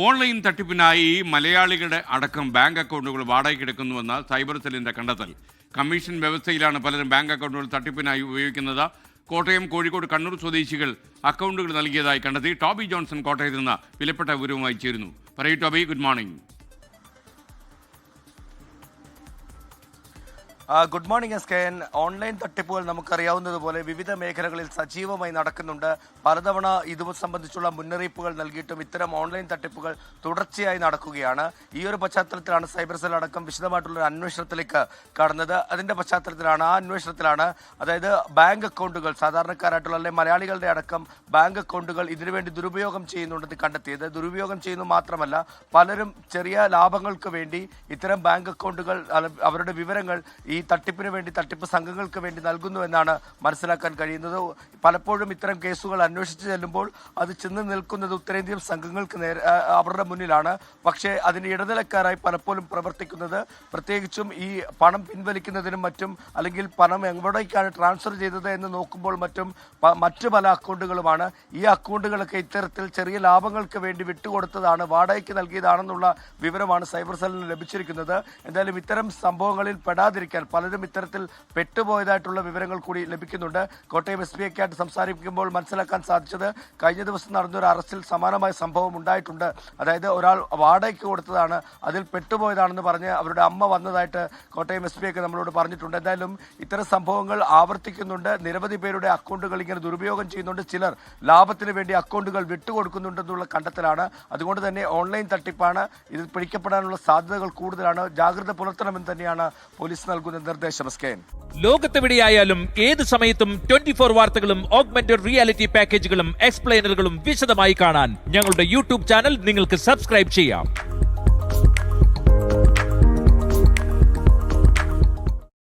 Online തട്ടിപ്പിനായി മലയാളികളുടെ അടക്കം bank അക്കൗണ്ടുകൾ വാടകയ്ക്കെടുക്കുന്നുവെന്ന സൈബർ സെല്ലിന്റെ കണ്ടെത്തൽ. കമ്മീഷൻ വ്യവസ്ഥയിലാണ് പലരും ബാങ്ക് അക്കൗണ്ടുകൾ തട്ടിപ്പിനായി ഉപയോഗിക്കുന്നത്. കോട്ടയം, കോഴിക്കോട്, കണ്ണൂർ സ്വദേശികൾ അക്കൗണ്ടുകൾ നൽകിയതായി കണ്ടെത്തി. ടോബി ജോൺസൺ കോട്ടയത്ത് നിന്ന് വിലപ്പെട്ട വിവരവുമായി ചേരുന്നു. പറയൂ Toby, good morning. Good morning എസ്കെൻ. ഓൺലൈൻ തട്ടിപ്പുകൾ നമുക്കറിയാവുന്നതുപോലെ വിവിധ മേഖലകളിൽ സജീവമായി നടക്കുന്നുണ്ട്. പലതവണ ഇത് സംബന്ധിച്ചുള്ള മുന്നറിയിപ്പുകൾ നൽകിയിട്ടും ഇത്തരം ഓൺലൈൻ തട്ടിപ്പുകൾ തുടർച്ചയായി നടക്കുകയാണ്. ഈ ഒരു പശ്ചാത്തലത്തിലാണ് സൈബർ സെൽ അടക്കം വിശദമായിട്ടുള്ള അന്വേഷണത്തിലേക്ക് കടന്നത്. അതിന്റെ പശ്ചാത്തലത്തിലാണ് അതായത് ബാങ്ക് അക്കൗണ്ടുകൾ, സാധാരണക്കാരായിട്ടുള്ള അല്ലെങ്കിൽ മലയാളികളുടെ അടക്കം ബാങ്ക് അക്കൗണ്ടുകൾ ഇതിനുവേണ്ടി ദുരുപയോഗം ചെയ്യുന്നുണ്ടെന്ന് കണ്ടെത്തിയത്. ദുരുപയോഗം ചെയ്യുന്നു മാത്രമല്ല, പലരും ചെറിയ ലാഭങ്ങൾക്ക് വേണ്ടി ഇത്തരം ബാങ്ക് അക്കൗണ്ടുകൾ, അവരുടെ വിവരങ്ങൾ ഈ തട്ടിപ്പിന് വേണ്ടി, തട്ടിപ്പ് സംഘങ്ങൾക്ക് വേണ്ടി നൽകുന്നു എന്നാണ് മനസ്സിലാക്കാൻ കഴിയുന്നത്. പലപ്പോഴും ഇത്തരം കേസുകൾ അന്വേഷിച്ച് ചെല്ലുമ്പോൾ അത് ചെന്ന് നിൽക്കുന്നത് ഉത്തരേന്ത്യൻ സംഘങ്ങൾക്ക് നേരെ, അവരുടെ മുന്നിലാണ്. പക്ഷേ അതിന് ഇടനിലക്കാരായി പലപ്പോഴും പ്രവർത്തിക്കുന്നത്, പ്രത്യേകിച്ചും ഈ പണം പിൻവലിക്കുന്നതിനും മറ്റും, അല്ലെങ്കിൽ പണം എവിടേക്കാണ് ട്രാൻസ്ഫർ ചെയ്തത് എന്ന് നോക്കുമ്പോൾ മറ്റു പല അക്കൗണ്ടുകളുമാണ്. ഈ അക്കൗണ്ടുകളൊക്കെ ഇത്തരത്തിൽ ചെറിയ ലാഭങ്ങൾക്ക് വേണ്ടി വിട്ടുകൊടുത്തതാണ്, വാടകയ്ക്ക് നൽകിയതാണെന്നുള്ള വിവരമാണ് സൈബർ സെല്ലിന് ലഭിച്ചിരിക്കുന്നത്. എന്തായാലും ഇത്തരം സംഭവങ്ങളിൽ പെടാതിരിക്കാൻ പലരും ഇത്തരത്തിൽ പെട്ടുപോയതായിട്ടുള്ള വിവരങ്ങൾ കൂടി ലഭിക്കുന്നുണ്ട്. കോട്ടയം SBI ക്കായിട്ട് സംസാരിക്കുമ്പോൾ മനസ്സിലാക്കാൻ സാധിച്ചത്, കഴിഞ്ഞ ദിവസം നടന്നൊരു അറസ്റ്റിൽ സമാനമായ സംഭവം ഉണ്ടായിട്ടുണ്ട്. അതായത് ഒരാൾ വാടകയ്ക്ക് കൊടുത്തതാണ്, അതിൽ പെട്ടുപോയതാണെന്ന് പറഞ്ഞ് അവരുടെ അമ്മ വന്നതായിട്ട് കോട്ടയം SBI ഒക്കെ നമ്മളോട് പറഞ്ഞിട്ടുണ്ട്. എന്തായാലും ഇത്തരം സംഭവങ്ങൾ ആവർത്തിക്കുന്നുണ്ട്. നിരവധി പേരുടെ അക്കൗണ്ടുകൾ ഇങ്ങനെ ദുരുപയോഗം ചെയ്യുന്നുണ്ട്. ചിലർ ലാഭത്തിന് വേണ്ടി അക്കൗണ്ടുകൾ വിട്ടുകൊടുക്കുന്നുണ്ടെന്നുള്ള കണ്ടെത്തലാണ്. അതുകൊണ്ട് തന്നെ ഓൺലൈൻ തട്ടിപ്പാണ്, ഇത് പിടിക്കപ്പെടാനുള്ള സാധ്യതകൾ കൂടുതലാണ്. ജാഗ്രത പുലർത്തണമെന്ന് തന്നെയാണ് പോലീസ് നൽകുന്ന നിർദ്ദേശം. ലോകത്തെവിടെയായാലും ഏത് സമയത്തും 24 വാർത്തകളും ഓഗ്മെന്റഡ് റിയാലിറ്റി പാക്കേജുകളും എക്സ്പ്ലെയിനറുകളും വിശദമായി കാണാൻ ഞങ്ങളുടെ യൂട്യൂബ് ചാനൽ നിങ്ങൾക്ക് സബ്സ്ക്രൈബ് ചെയ്യാം.